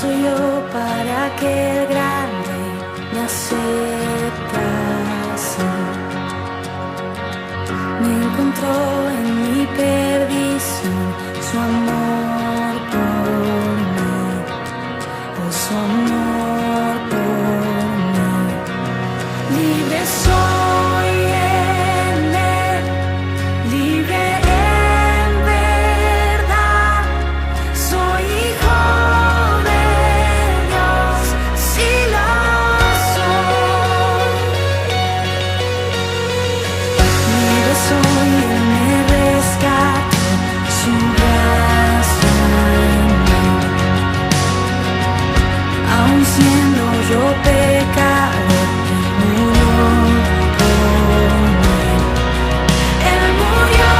soy yo para que el gran rey me aceptase? Me encontró en mi perdición su amor por mí, oh, su amor por mí. Libre soy en él, libre en verdad, soy hijo de Dios, sí lo soy. Libre soy, él me rescató, su gracia en mí. Aun siendo yo pecador, murió por mí. Él murió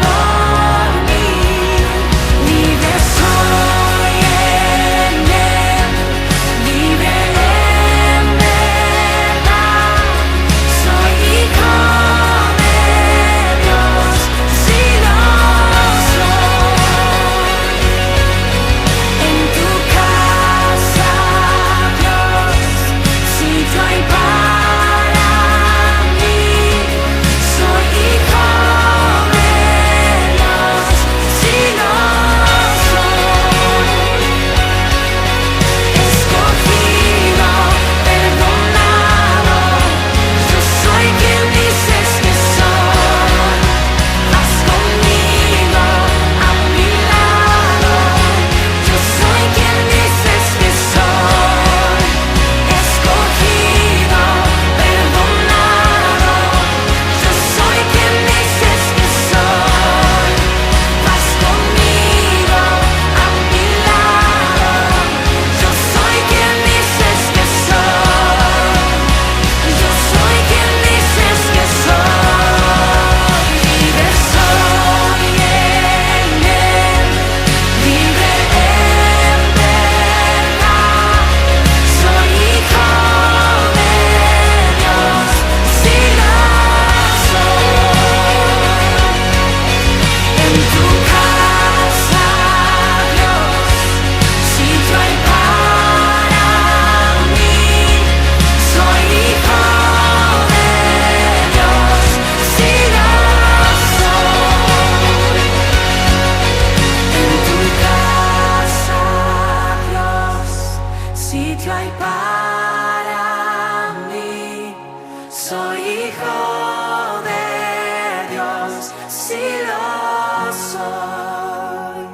por mí. Libre soy en él, libre en verdad, soy hijo de Dios, sí lo soy. En tu casa, Dios, sitio hay para mí. Soy hijo de Dios, sí lo soy. Escogido, perdonado, yo soy quien dices que soy. Vas conmigo, a mi lado, yo soy quien dices que soy. Escogido, perdonado, yo soy quien dices que soy. Vas conmigo, a mi lado, yo soy quien dices que soy. Yo soy quien dices que soy. Libre soy en él, libre en verdad, soy hijo de Dios, sí lo soy. En tu casa, Dios, sitio hay para mí. Soy hijo de Dios, sí lo soy. En tu casa, Dios, sitio hay para mí. Soy hijo de Dios, sí lo soy.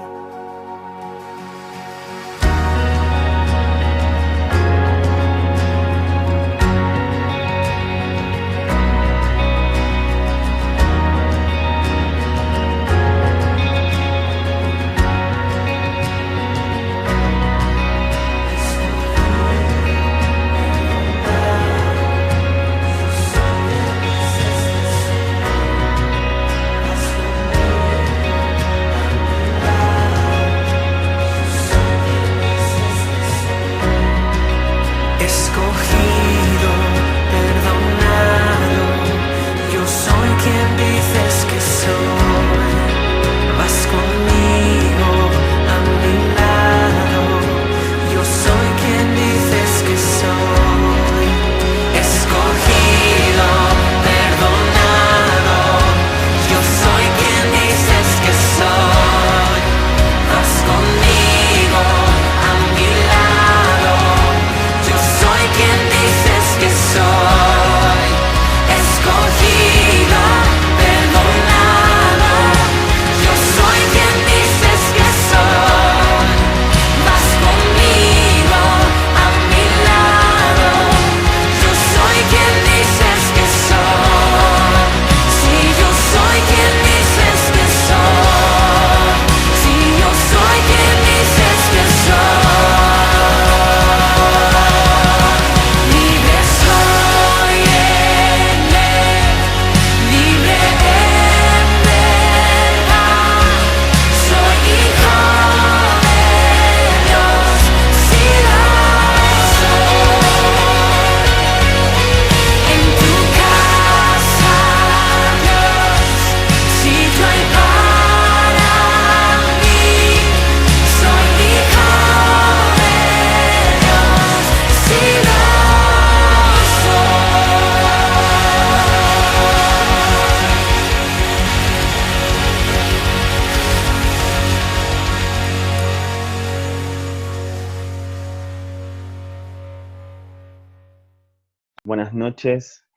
buenas noches.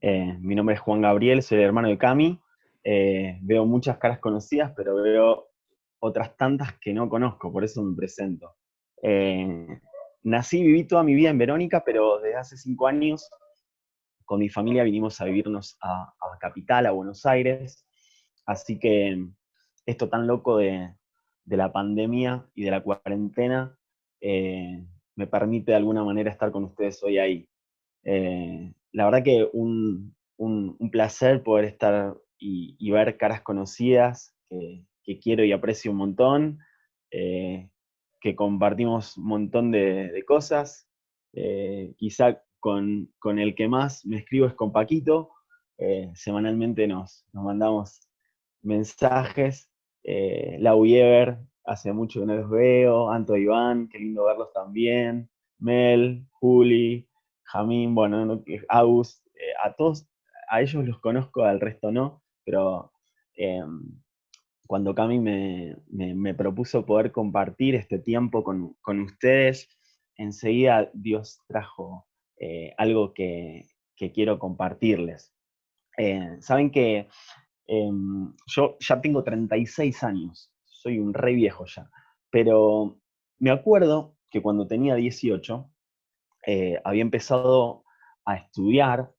Mi nombre es Juan Gabriel, soy el hermano de Cami. Veo muchas caras conocidas, pero veo otras tantas que no conozco, por eso me presento. Eh, Nací y viví toda mi vida en Verónica, pero desde hace 5 años con mi familia vinimos a vivirnos a Capital, a Buenos Aires. Así que esto tan loco de la pandemia y de la cuarentena me permite de alguna manera estar con ustedes hoy ahí. La verdad que un placer poder estar y ver caras conocidas que quiero y aprecio un montón, eh, que compartimos un montón de cosas. Quizá con el que más me escribo es con Paquito. Semanalmente nos mandamos mensajes. Lau y Ever, hace mucho que no los veo. Anto y Iván, qué lindo verlos también. Mel, Juli, Jamín, bueno, Agus, a todos, a ellos los conozco, al resto no, pero eh, cuando Cami me propuso poder compartir este tiempo con ustedes, enseguida Dios trajo algo que quiero compartirles. Saben que yo ya tengo 36 años, soy un re viejo ya, pero me acuerdo que cuando tenía 18, había empezado a estudiar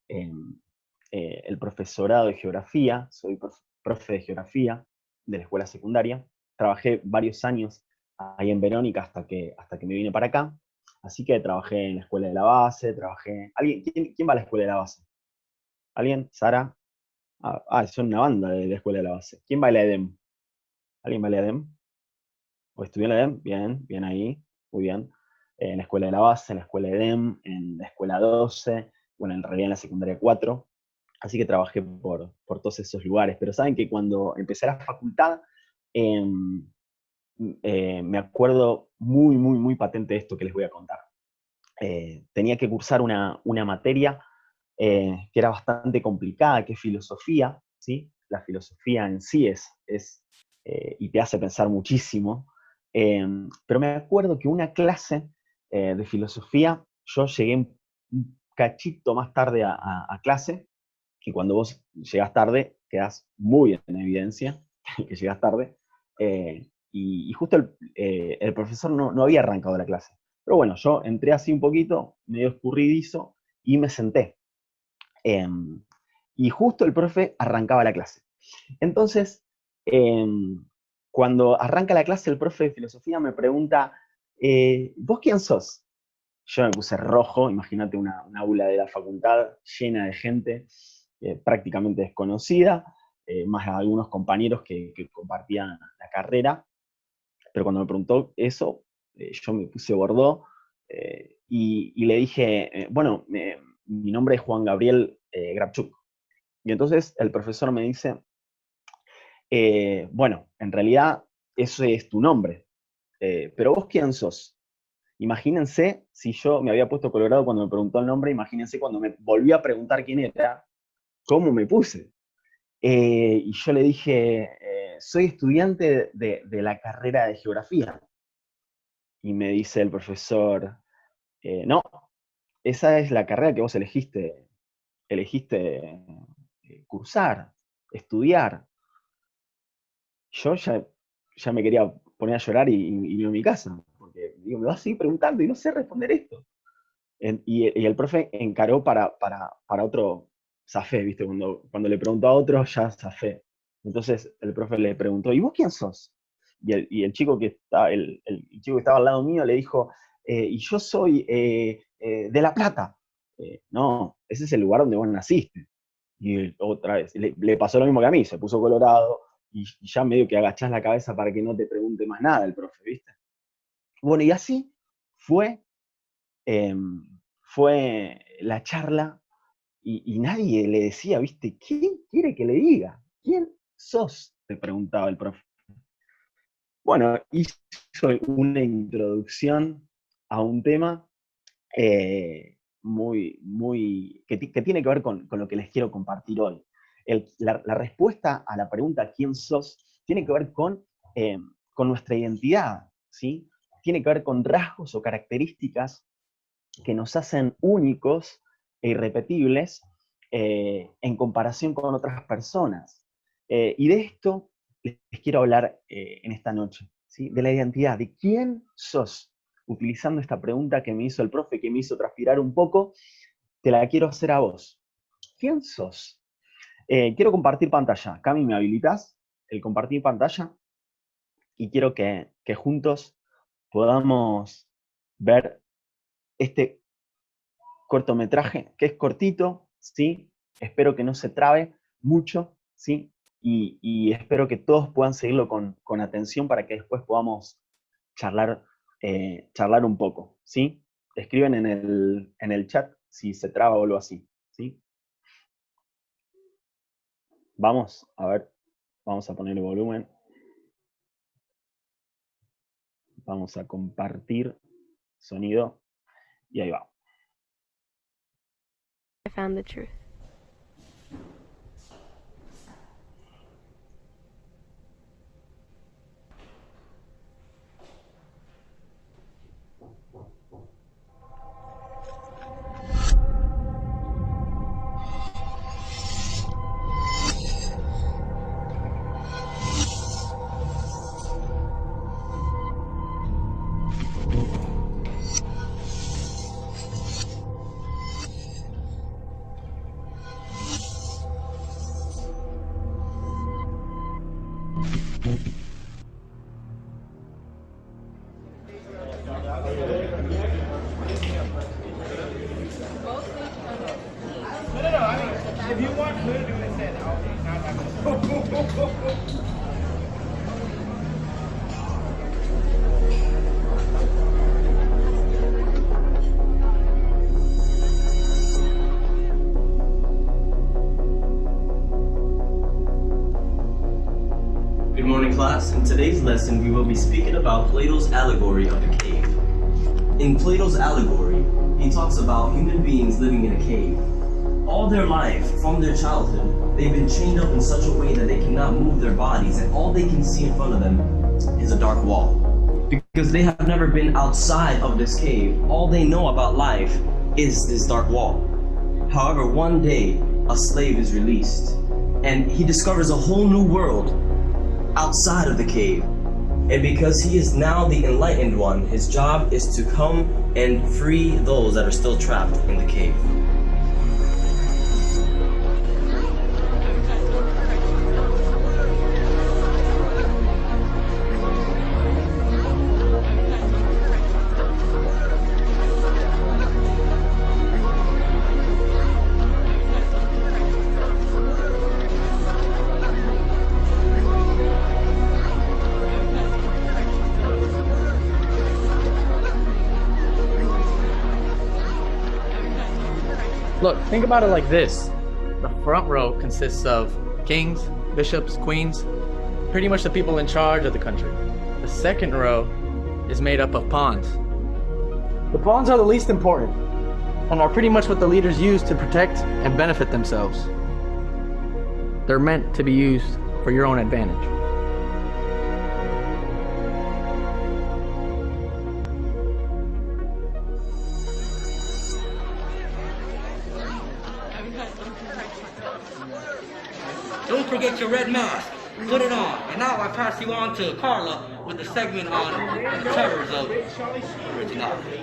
el profesorado de geografía, soy profe de geografía de la escuela secundaria, trabajé varios años ahí en Verónica hasta que me vine para acá, así que trabajé en la escuela de la base, ¿Quién va a la escuela de la base? ¿Alguien? ¿Sara? Son una banda de la escuela de la base. ¿Quién va a la EDEM? ¿Alguien va a la EDEM? ¿O estudió en la EDEM? Bien, bien ahí, muy bien. En la escuela de la base, en la escuela EDEM, en la escuela 12, bueno, en realidad en la secundaria 4. Así que trabajé por todos esos lugares. Pero saben que cuando empecé la facultad, eh, me acuerdo muy, muy, muy patente de esto que les voy a contar. Tenía que cursar una materia que era bastante complicada, que es filosofía, ¿sí? La filosofía en sí y te hace pensar muchísimo. Pero me acuerdo que una clase de filosofía, yo llegué un cachito más tarde a clase, y cuando vos llegás tarde, quedás muy en evidencia que llegás tarde. Y justo el profesor no había arrancado la clase. Pero bueno, yo entré así un poquito, medio escurridizo, y me senté. Eh, y justo el profe arrancaba la clase. Entonces, eh, cuando arranca la clase, el profe de filosofía me pregunta, ¿vos quién sos? Yo me puse rojo, imagínate una aula de la facultad llena de gente prácticamente desconocida, más algunos compañeros que compartían la carrera, pero cuando me preguntó eso, yo me puse bordó y le dije, bueno, mi nombre es Juan Gabriel Grabchuk. Y entonces el profesor me dice, bueno, en realidad ese es tu nombre, pero vos quién sos. Imagínense si yo me había puesto colorado cuando me preguntó el nombre, imagínense cuando me volvió a preguntar quién era, cómo me puse. Y yo le dije, soy estudiante de la carrera de geografía. Y me dice el profesor, no, esa es la carrera que vos elegiste cursar, estudiar. Yo ya me quería poner a llorar y irme a mi casa, porque digo, me vas a seguir preguntando y no sé responder esto. Y el profe encaró para otro zafé, ¿viste? Cuando le preguntó a otro, ya zafé. Entonces el profe le preguntó, ¿y vos quién sos? Y el chico el chico que estaba al lado mío le dijo, y yo soy de La Plata. No, ese es el lugar donde vos naciste. Y otra vez, le pasó lo mismo que a mí, se puso colorado y ya medio que agachás la cabeza para que no te pregunte más nada el profe, ¿viste? Bueno, y así fue, eh, fue la charla y nadie le decía, ¿viste? ¿Quién quiere que le diga? ¿Quién sos? Te preguntaba el profe. Bueno, hizo una introducción a un tema que tiene que ver con lo que les quiero compartir hoy. La respuesta a la pregunta ¿quién sos? Tiene que ver con nuestra identidad, ¿sí? Tiene que ver con rasgos o características que nos hacen únicos e irrepetibles en comparación con otras personas. Y de esto les quiero hablar en esta noche, ¿sí? De la identidad, de quién sos. Utilizando esta pregunta que me hizo el profe, que me hizo transpirar un poco, te la quiero hacer a vos. ¿Quién sos? Quiero compartir pantalla. Cami, ¿me habilitas el compartir pantalla? Y quiero que juntos podamos ver este cortometraje, que es cortito, ¿sí? Espero que no se trabe mucho, ¿sí? Y espero que todos puedan seguirlo con atención para que después podamos charlar, charlar un poco, ¿sí? Escriben en el chat si se traba o algo así, ¿sí? Vamos, a ver, vamos a poner el volumen. Vamos a compartir sonido y ahí va. I found the truth. If you want to do this, then okay, not that. Good morning, class. In today's lesson, we will be speaking about Plato's allegory of the cave. In Plato's allegory, he talks about human beings living in a cave. All their life, from their childhood, they've been chained up in such a way that they cannot move their bodies, and all they can see in front of them is a dark wall. Because they have never been outside of this cave, all they know about life is this dark wall. However, one day, a slave is released, and he discovers a whole new world outside of the cave. And because he is now the enlightened one, his job is to come and free those that are still trapped in the cave. Look, think about it like this. The front row consists of kings, bishops, queens, pretty much the people in charge of the country. The second row is made up of pawns. The pawns are the least important and are pretty much what the leaders use to protect and benefit themselves. They're meant to be used for your own advantage. Don't forget your red mask. Put it on. And now I pass you on to Carla with the segment on the terrors of originality.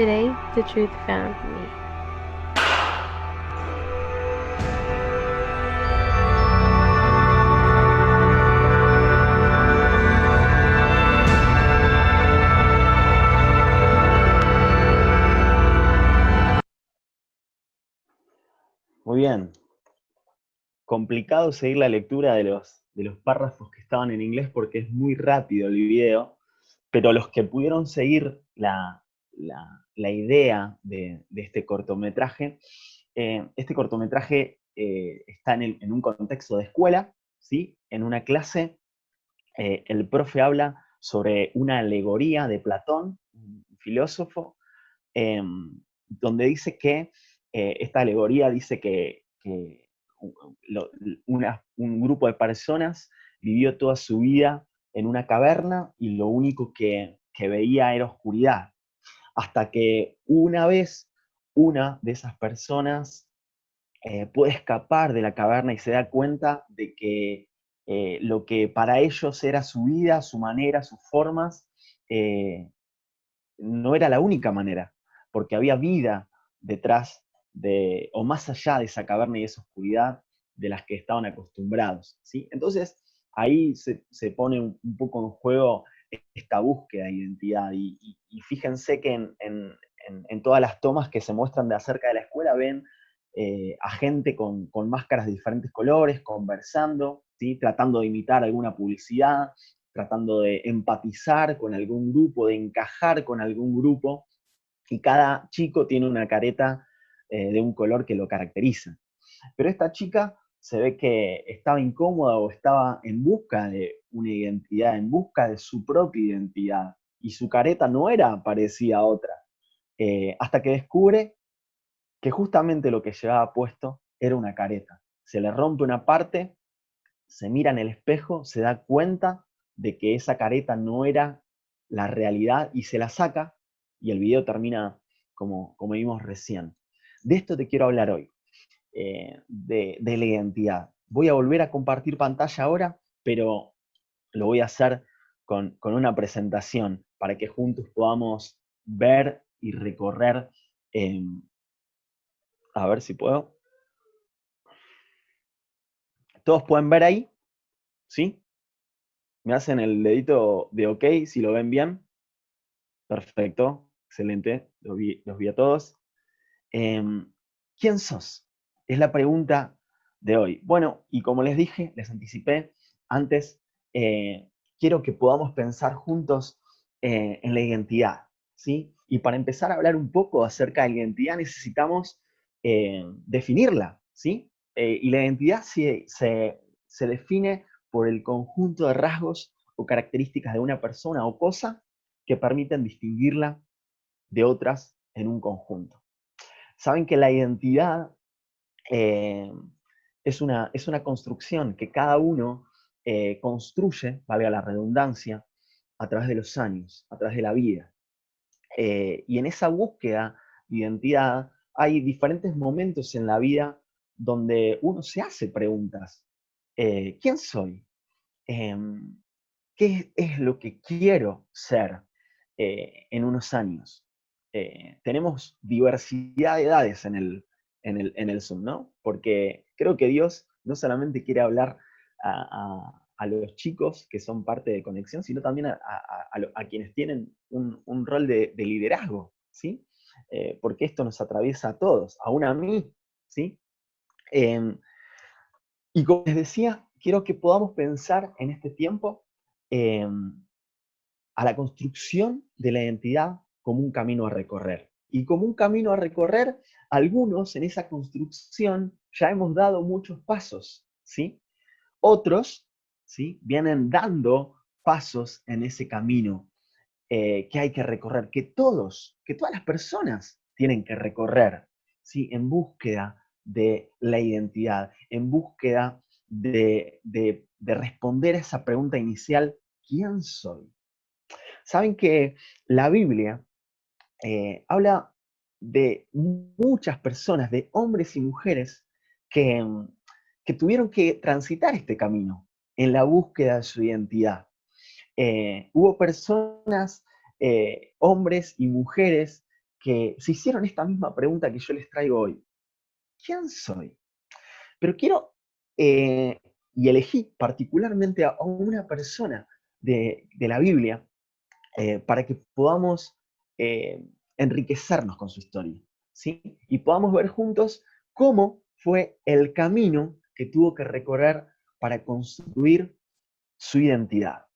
Today, the truth found me. Muy bien. Complicado seguir la lectura de los párrafos que estaban en inglés porque es muy rápido el video, pero los que pudieron seguir la idea de este cortometraje está en un contexto de escuela, ¿sí? En una clase, el profe habla sobre una alegoría de Platón, un filósofo, donde dice que esta alegoría dice que un grupo de personas vivió toda su vida en una caverna y lo único que veía era oscuridad. Hasta que una vez una de esas personas puede escapar de la caverna y se da cuenta de que lo que para ellos era su vida, su manera, sus formas, no era la única manera, porque había vida detrás o más allá de esa caverna y esa oscuridad de las que estaban acostumbrados, ¿sí? Entonces, ahí se pone un poco en juego esta búsqueda de identidad, y fíjense que en todas las tomas que se muestran de acerca de la escuela ven a gente con máscaras de diferentes colores, conversando, ¿sí? Tratando de imitar alguna publicidad, tratando de empatizar con algún grupo, de encajar con algún grupo, y cada chico tiene una careta de un color que lo caracteriza. Pero esta chica se ve que estaba incómoda o estaba en busca de una identidad, en busca de su propia identidad, y su careta no era parecida a otra, hasta que descubre que justamente lo que llevaba puesto era una careta. Se le rompe una parte, se mira en el espejo, se da cuenta de que esa careta no era la realidad y se la saca, y el video termina como vimos recién. De esto te quiero hablar hoy, de la identidad. Voy a volver a compartir pantalla ahora, pero lo voy a hacer con una presentación para que juntos podamos ver y recorrer. A ver si puedo. ¿Todos pueden ver ahí? ¿Sí? ¿Me hacen el dedito de OK si lo ven bien? Perfecto, excelente, los vi a todos. ¿Quién sos? Es la pregunta de hoy. Bueno, y como les dije, les anticipé antes, quiero que podamos pensar juntos en la identidad, ¿sí? Y para empezar a hablar un poco acerca de la identidad necesitamos definirla, ¿sí? Y la identidad se define por el conjunto de rasgos o características de una persona o cosa que permiten distinguirla de otras en un conjunto. Saben que la identidad es una construcción que cada uno construye, valga la redundancia, a través de los años, a través de la vida. Y en esa búsqueda de identidad hay diferentes momentos en la vida donde uno se hace preguntas. ¿Quién soy? ¿Qué es lo que quiero ser en unos años? Tenemos diversidad de edades en el Zoom, ¿no? Porque creo que Dios no solamente quiere hablar a los chicos que son parte de Conexión, sino también a quienes tienen un rol de liderazgo, ¿sí? Porque esto nos atraviesa a todos, aún a mí, ¿sí? Y como les decía, quiero que podamos pensar en este tiempo a la construcción de la identidad como un camino a recorrer. Y como un camino a recorrer, algunos en esa construcción ya hemos dado muchos pasos, ¿sí? Otros, ¿sí?, vienen dando pasos en ese camino que hay que recorrer, que todas las personas tienen que recorrer, ¿sí?, en búsqueda de la identidad, en búsqueda de responder a esa pregunta inicial, ¿quién soy? Saben que la Biblia habla de muchas personas, de hombres y mujeres que tuvieron que transitar este camino en la búsqueda de su identidad. Hubo personas, hombres y mujeres, que se hicieron esta misma pregunta que yo les traigo hoy. ¿Quién soy? Pero quiero, y elegí particularmente a una persona de la Biblia para que podamos enriquecernos con su historia, ¿sí? Y podamos ver juntos cómo fue el camino que tuvo que recorrer para construir su identidad.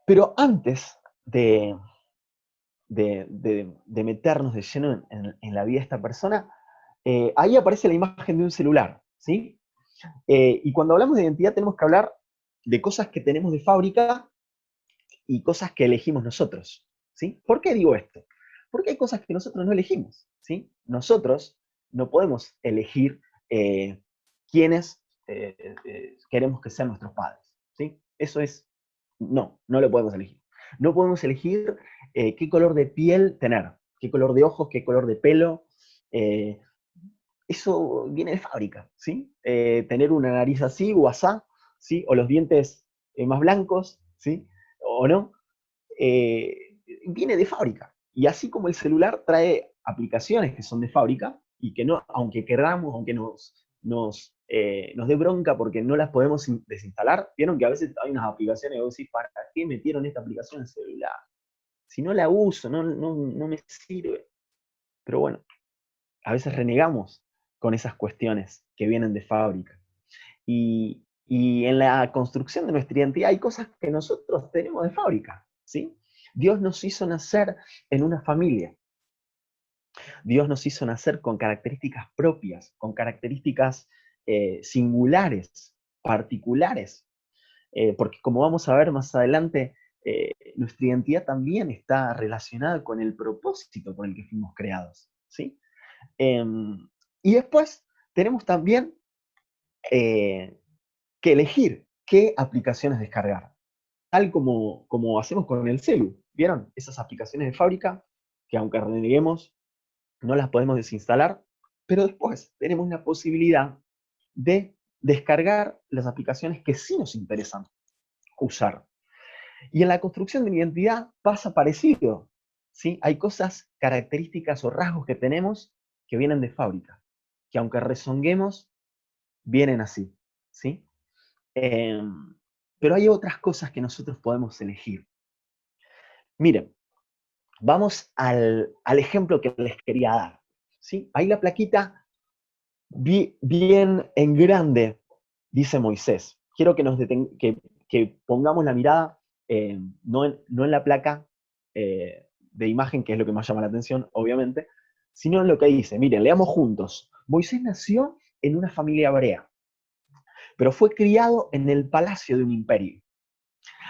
Pero antes de meternos de lleno en la vida de esta persona, ahí aparece la imagen de un celular, ¿sí? Y cuando hablamos de identidad tenemos que hablar de cosas que tenemos de fábrica y cosas que elegimos nosotros, ¿sí? ¿Por qué digo esto? Porque hay cosas que nosotros no elegimos, ¿sí? Nosotros no podemos elegir quiénes queremos que sean nuestros padres, ¿sí? Eso es, no lo podemos elegir. No podemos elegir qué color de piel tener, qué color de ojos, qué color de pelo. Eso viene de fábrica, ¿sí? Tener una nariz así o asá, ¿sí? O los dientes más blancos, ¿sí? O no. Viene de fábrica. Y así como el celular trae aplicaciones que son de fábrica y que no, aunque queramos, aunque nos dé bronca porque no las podemos desinstalar, vieron que a veces hay unas aplicaciones que vos decís, ¿para qué metieron esta aplicación en el celular? Si no la uso, no me sirve. Pero bueno, a veces renegamos con esas cuestiones que vienen de fábrica. Y en la construcción de nuestra identidad hay cosas que nosotros tenemos de fábrica, ¿sí? Dios nos hizo nacer en una familia. Dios nos hizo nacer con características propias, con características singulares, particulares. Porque como vamos a ver más adelante, nuestra identidad también está relacionada con el propósito por el que fuimos creados, ¿sí? Y después tenemos también que elegir qué aplicaciones descargar, tal como hacemos con el celu. ¿Vieron? Esas aplicaciones de fábrica que aunque reneguemos, no las podemos desinstalar, pero después tenemos la posibilidad de descargar las aplicaciones que sí nos interesan usar. Y en la construcción de la identidad pasa parecido, ¿sí? Hay cosas, características o rasgos que tenemos que vienen de fábrica, que aunque rezonguemos, vienen así, ¿sí? Pero hay otras cosas que nosotros podemos elegir. Miren, vamos al ejemplo que les quería dar, ¿sí? Ahí la plaquita, bien en grande, dice Moisés. Quiero que pongamos la mirada no en la placa de imagen, que es lo que más llama la atención, obviamente, sino en lo que dice. Miren, leamos juntos. Moisés nació en una familia hebrea, pero fue criado en el palacio de un imperio.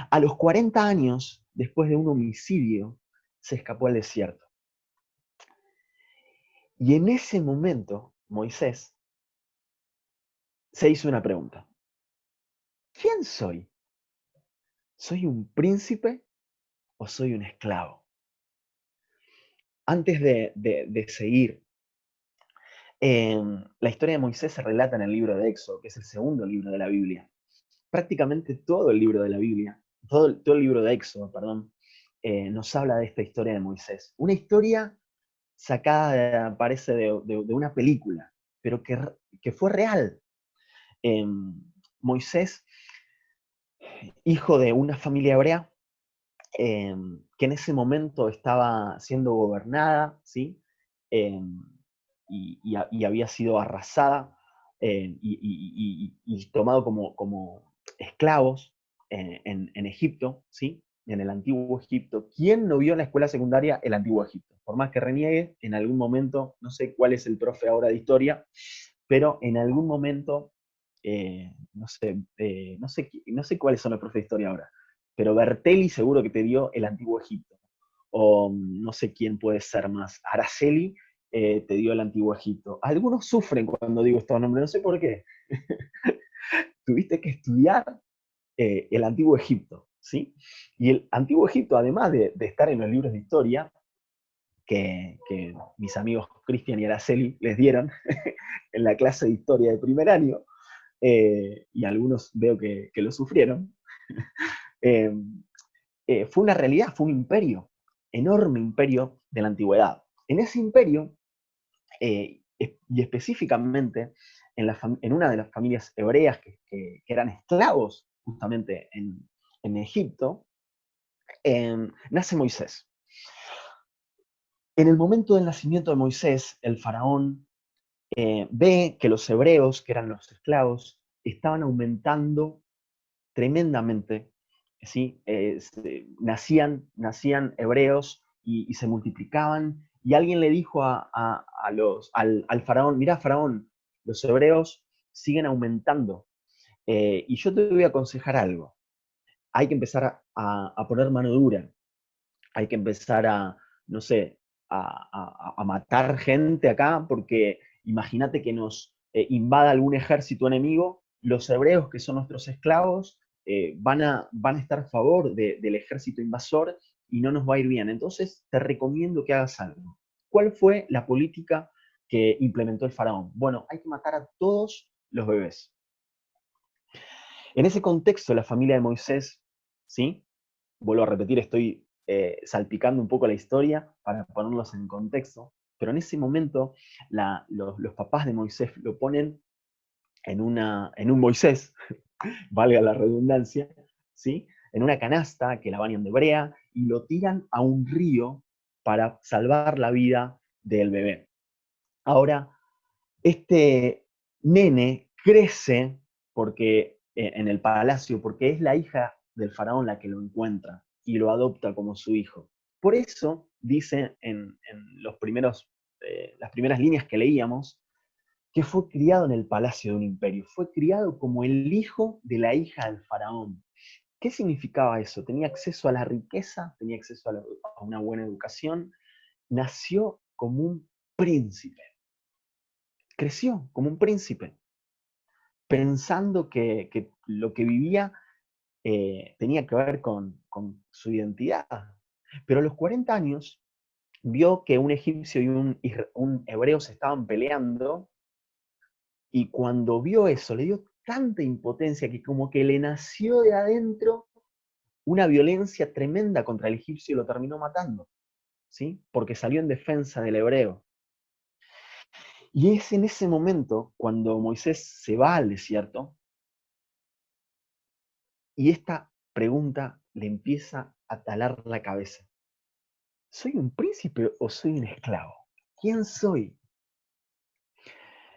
A los 40 años, después de un homicidio, se escapó al desierto. Y en ese momento, Moisés se hizo una pregunta. ¿Quién soy? ¿Soy un príncipe o soy un esclavo? Antes de seguir, la historia de Moisés se relata en el libro de Éxodo, que es el segundo libro de la Biblia. Prácticamente todo el libro de la Biblia, todo el libro de Éxodo, perdón, nos habla de esta historia de Moisés. Una historia sacada, parece, de una película, pero que fue real. Moisés, hijo de una familia hebrea, que en ese momento estaba siendo gobernada, ¿sí? Y había sido arrasada y tomado como esclavos en Egipto, ¿sí? En el antiguo Egipto. ¿Quién no vio en la escuela secundaria el antiguo Egipto? Por más que reniegue, en algún momento, no sé cuál es el profe ahora de historia, pero en algún momento, no sé cuáles son los profes de historia ahora, pero Bertelli seguro que te dio el antiguo Egipto. O no sé quién puede ser más. Araceli te dio el antiguo Egipto. Algunos sufren cuando digo estos nombres, no sé por qué. Tuviste que estudiar el antiguo Egipto, ¿sí? Y el antiguo Egipto, además de estar en los libros de historia, que mis amigos Cristian y Araceli les dieron en la clase de historia de primer año, y algunos veo que lo sufrieron, fue una realidad, fue un imperio. enorme imperio de la antigüedad. En ese imperio, y específicamente en una de las familias hebreas que eran esclavos justamente en Egipto, nace Moisés. En el momento del nacimiento de Moisés, el faraón ve que los hebreos, que eran los esclavos, estaban aumentando tremendamente, ¿sí? Nacían hebreos y se multiplicaban, y alguien le dijo al faraón: mirá, faraón, los hebreos siguen aumentando, y yo te voy a aconsejar algo. Hay que empezar a poner mano dura, hay que empezar no sé, a matar gente acá, porque imagínate que nos invada algún ejército enemigo, los hebreos, que son nuestros esclavos, van a estar a favor del ejército invasor y no nos va a ir bien. Entonces te recomiendo que hagas algo. ¿Cuál fue la política que implementó el faraón? Bueno, hay que matar a todos los bebés. En ese contexto, la familia de Moisés, ¿sí? Vuelvo a repetir, estoy salpicando un poco la historia para ponerlos en contexto, pero en ese momento los papás de Moisés lo ponen en un Moisés, valga la redundancia, ¿sí? En una canasta que la bañan de brea y lo tiran a un río para salvar la vida del bebé. Ahora, este nene crece en el palacio, porque es la hija del faraón la que lo encuentra y lo adopta como su hijo. Por eso dice en las primeras líneas que leíamos, que fue criado en el palacio de un imperio, fue criado como el hijo de la hija del faraón. ¿Qué significaba eso? Tenía acceso a la riqueza, tenía acceso a una buena educación, nació como un príncipe, creció como un príncipe, pensando que lo que vivía tenía que ver con su identidad. Pero a los 40 años vio que un egipcio y un hebreo se estaban peleando, y cuando vio eso le dio tanta impotencia que como que le nació de adentro una violencia tremenda contra el egipcio y lo terminó matando, ¿sí? Porque salió en defensa del hebreo. Y es en ese momento cuando Moisés se va al desierto y esta pregunta le empieza a talar la cabeza. ¿Soy un príncipe o soy un esclavo? ¿Quién soy?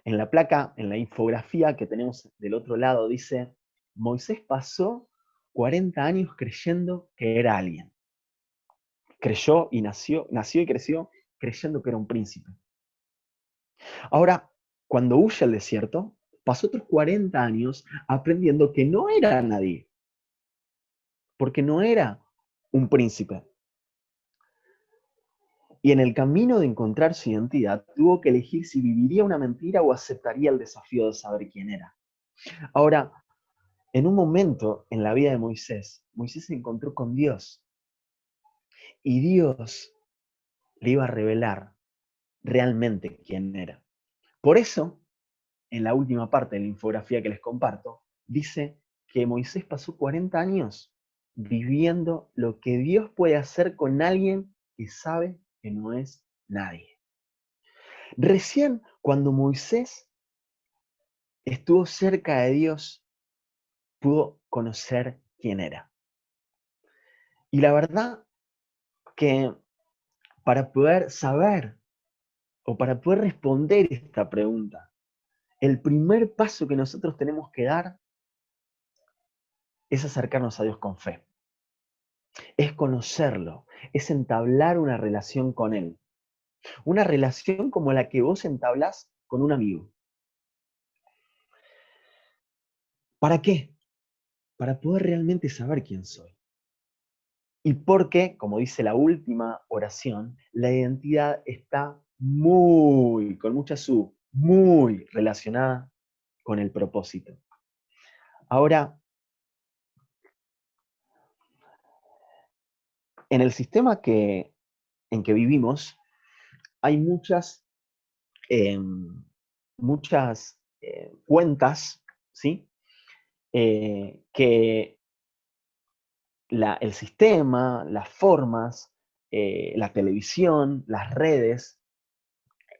En la placa, en la infografía que tenemos del otro lado, dice: Moisés pasó 40 años creyendo que era alguien. Creyó y nació y creció creyendo que era un príncipe. Ahora, cuando huye al desierto, pasó otros 40 años aprendiendo que no era nadie, porque no era un príncipe. Y en el camino de encontrar su identidad, tuvo que elegir si viviría una mentira o aceptaría el desafío de saber quién era. Ahora, en un momento en la vida de Moisés, Moisés se encontró con Dios. Y Dios le iba a revelar realmente quién era. Por eso, en la última parte de la infografía que les comparto, dice que Moisés pasó 40 años viviendo lo que Dios puede hacer con alguien que sabe que no es nadie. Recién cuando Moisés estuvo cerca de Dios, pudo conocer quién era. Y la verdad que para poder saber o para poder responder esta pregunta, el primer paso que nosotros tenemos que dar es acercarnos a Dios con fe. Es conocerlo, es entablar una relación con Él. Una relación como la que vos entablás con un amigo. ¿Para qué? Para poder realmente saber quién soy. Y porque, como dice la última oración, la identidad está con mucha sub, muy relacionada con el propósito. Ahora, en el sistema en que vivimos, hay muchas cuentas, ¿sí? Que el sistema, las formas, la televisión, las redes,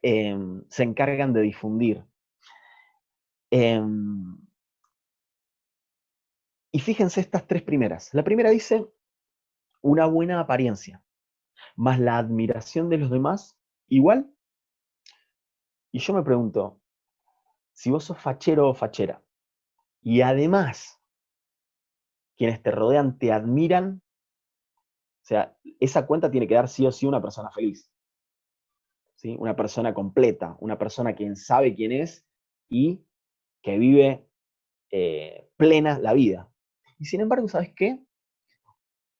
se encargan de difundir. Y fíjense estas tres primeras. La primera dice, una buena apariencia, más la admiración de los demás, igual. Y yo me pregunto, si vos sos fachero o fachera, y además quienes te rodean te admiran, o sea, esa cuenta tiene que dar sí o sí una persona feliz. ¿Sí? Una persona completa, una persona quien sabe quién es y que vive plena la vida. Y sin embargo, ¿sabes qué?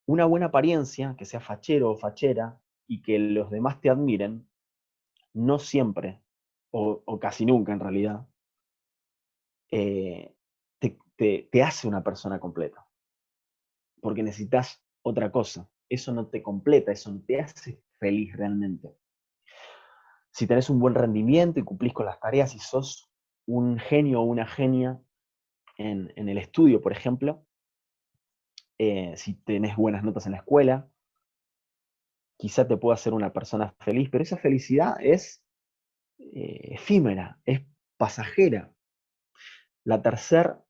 Una buena apariencia, que sea fachero o fachera, y que los demás te admiren, no siempre, o casi nunca en realidad, te hace una persona completa. Porque necesitas otra cosa. Eso no te completa, eso no te hace feliz realmente. Si tenés un buen rendimiento y cumplís con las tareas y sos un genio o una genia en el estudio, por ejemplo, si tenés buenas notas en la escuela, quizá te pueda hacer una persona feliz, pero esa felicidad es efímera, es pasajera. La tercera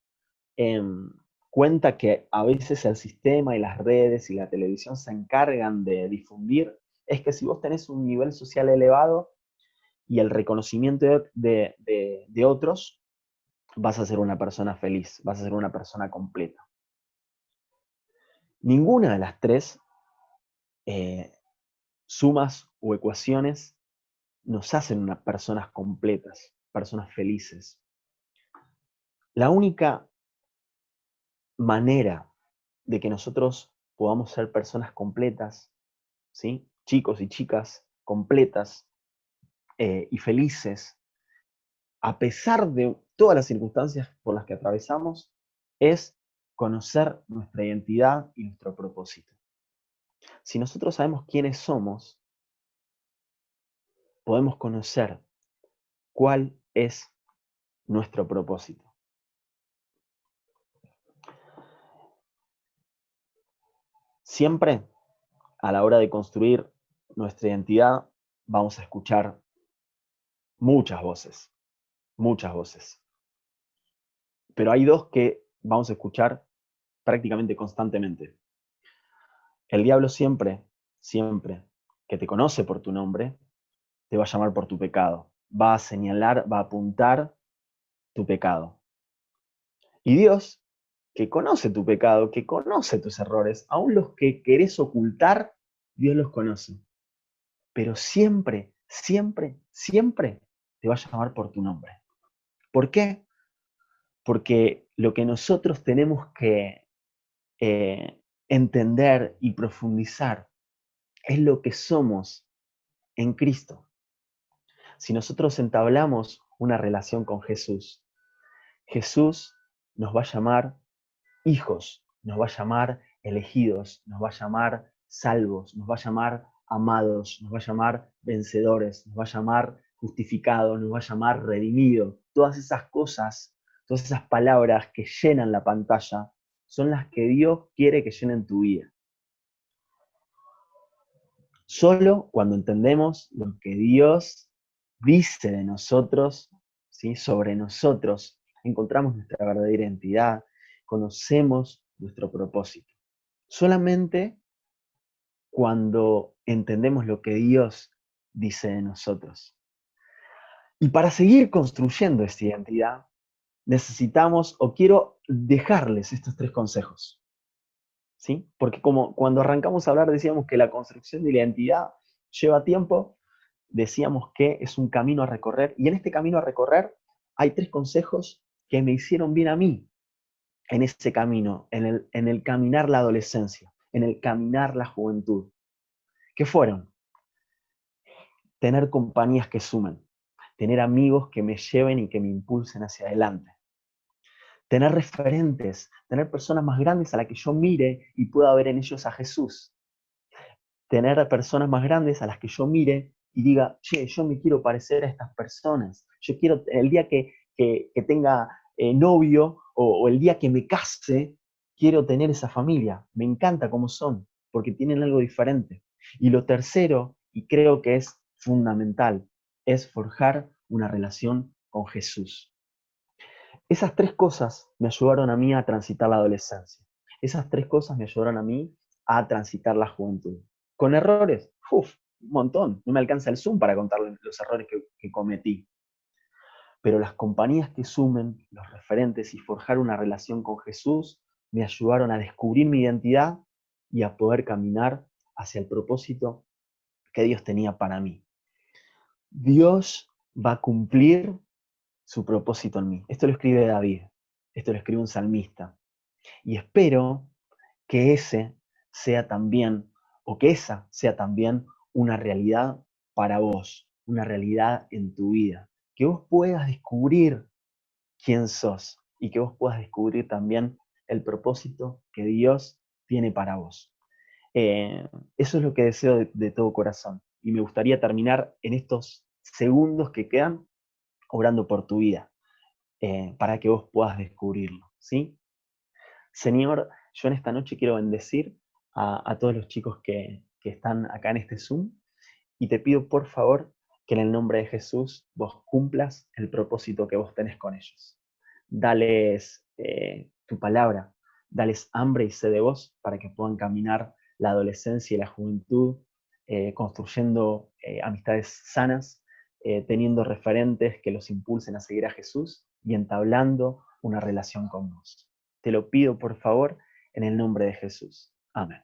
cuenta que a veces el sistema y las redes y la televisión se encargan de difundir, es que si vos tenés un nivel social elevado y el reconocimiento de otros, vas a ser una persona feliz, vas a ser una persona completa. Ninguna de las tres sumas o ecuaciones nos hacen unas personas completas, personas felices. La única manera de que nosotros podamos ser personas completas, ¿sí? Chicos y chicas completas y felices, a pesar de todas las circunstancias por las que atravesamos, es conocer nuestra identidad y nuestro propósito. Si nosotros sabemos quiénes somos, podemos conocer cuál es nuestro propósito. Siempre, a la hora de construir nuestra identidad, vamos a escuchar muchas voces, muchas voces. Pero hay dos que vamos a escuchar prácticamente constantemente. El diablo siempre, siempre que te conoce por tu nombre, te va a llamar por tu pecado. Va a señalar, va a apuntar tu pecado. Y Dios, que conoce tu pecado, que conoce tus errores, aún los que querés ocultar, Dios los conoce. Pero siempre, siempre, siempre te va a llamar por tu nombre. ¿Por qué? Porque lo que nosotros tenemos que entender y profundizar es lo que somos en Cristo. Si nosotros entablamos una relación con Jesús, Jesús nos va a llamar hijos, nos va a llamar elegidos, nos va a llamar salvos, nos va a llamar amados, nos va a llamar vencedores, nos va a llamar justificados, nos va a llamar redimidos. Todas esas cosas, todas esas palabras que llenan la pantalla son las que Dios quiere que llenen tu vida. Solo cuando entendemos lo que Dios dice de nosotros, ¿sí? Sobre nosotros, encontramos nuestra verdadera identidad, conocemos nuestro propósito. Solamente cuando entendemos lo que Dios dice de nosotros. Y para seguir construyendo esta identidad, necesitamos, o quiero dejarles estos tres consejos. ¿Sí? Porque como cuando arrancamos a hablar decíamos que la construcción de la identidad lleva tiempo, decíamos que es un camino a recorrer, y en este camino a recorrer hay tres consejos que me hicieron bien a mí en ese camino, en el caminar la adolescencia, en el caminar la juventud. ¿Qué fueron? Tener compañías que sumen, tener amigos que me lleven y que me impulsen hacia adelante. Tener referentes, tener personas más grandes a las que yo mire y pueda ver en ellos a Jesús. Tener personas más grandes a las que yo mire y diga, che, yo me quiero parecer a estas personas. Yo quiero, el día que tenga novio o el día que me case, quiero tener esa familia. Me encanta cómo son, porque tienen algo diferente. Y lo tercero, y creo que es fundamental, es forjar una relación con Jesús. Esas tres cosas me ayudaron a mí a transitar la adolescencia. Esas tres cosas me ayudaron a mí a transitar la juventud. Con errores, un montón. No me alcanza el Zoom para contar los errores que cometí. Pero las compañías que sumen, los referentes y forjar una relación con Jesús me ayudaron a descubrir mi identidad y a poder caminar hacia el propósito que Dios tenía para mí. Dios va a cumplir su propósito en mí. Esto lo escribe David, esto lo escribe un salmista. Y espero que ese sea también, o que esa sea también una realidad para vos, una realidad en tu vida. Que vos puedas descubrir quién sos y que vos puedas descubrir también el propósito que Dios tiene para vos. Eso es lo que deseo de todo corazón. Y me gustaría terminar en estos segundos que quedan orando por tu vida, para que vos puedas descubrirlo, ¿sí? Señor, yo en esta noche quiero bendecir a todos los chicos que están acá en este Zoom y te pido por favor que en el nombre de Jesús vos cumplas el propósito que vos tenés con ellos. Dales tu palabra, dales hambre y sed de vos para que puedan caminar la adolescencia y la juventud construyendo amistades sanas, teniendo referentes que los impulsen a seguir a Jesús y entablando una relación con vos. Te lo pido por favor en el nombre de Jesús. Amén.